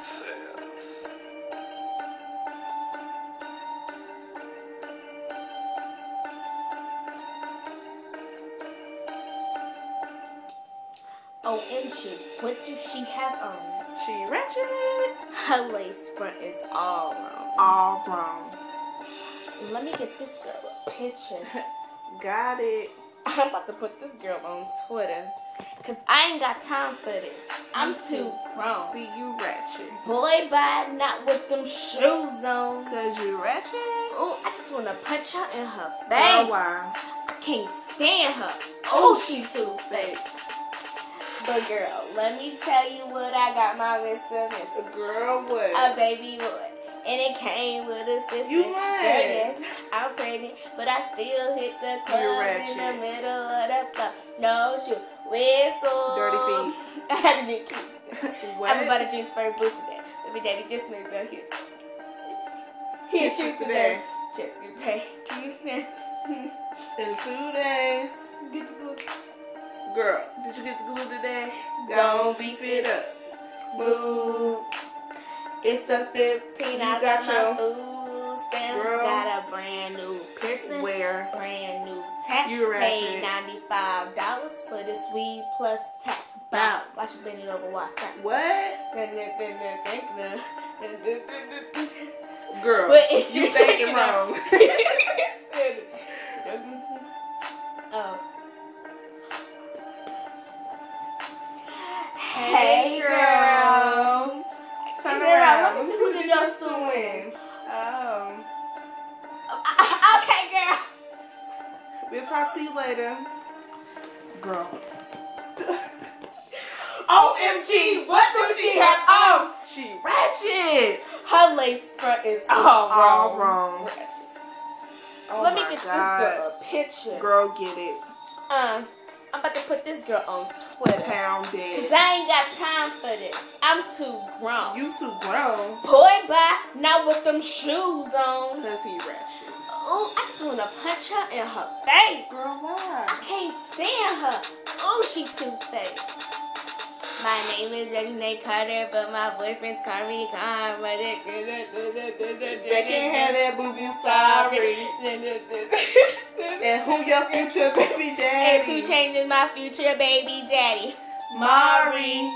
says. OMG, what does she have on? She ratchet. Her lace front is all wrong. All wrong. Let me get this girl a picture. Got it. I'm about to put this girl on Twitter. Cause I ain't got time for this. I'm too grown. See you ratchet. Boy, bye, not with them shoes on. Cause you ratchet. Oh, I just wanna punch her in her Girl, face. why? I can't stand her. Oh, she too fake. But girl, let me tell you what I got my Mr. Girl, what? A baby boy. And it came with a sister. You lying. Yes, I'm pregnant, but I still hit the club in the middle of the floor. No shoe, whistle. Dirty feet. I had to get cute. What? I'm about to drink for boosted that. Baby daddy just moved out here. He'll shoot today. Just get paid. In 2 days. Get your glue. Girl, did you get the glue today? Don't beef it up. Boo. It's the 15. I got my food stamps. Girl. Got a brand new piercing. Where? Brand new tax. You Paid ratchet. $95 for this weed plus tax. Bow. Why should bend it over? Watch that. What? But Girl, it's you just thinking taking wrong. Oh. Hey, girl. Turn Girl, around. let me see who did your suit win. Oh. Okay, girl. We'll talk to you later. Girl. OMG, what does she have on? She ratchet. Her lace front is all wrong. All wrong. Oh Let me my get God. this girl a picture. Girl, get it. I'm about to put this girl on Twitter. Pound Cause it. I ain't got time for this. I'm too grown. You too grown. Boy, bye, not with them shoes on. Cause he ratchet. Oh, I just wanna punch her in her face. Girl, why? I can't stand her. Oh, she too fake. My name is Reginae Carter, but my boyfriends call me Karma. They can't have that boo-boo, sorry. And who your future baby And daddy? 2 Chainz is my future baby daddy. Mari.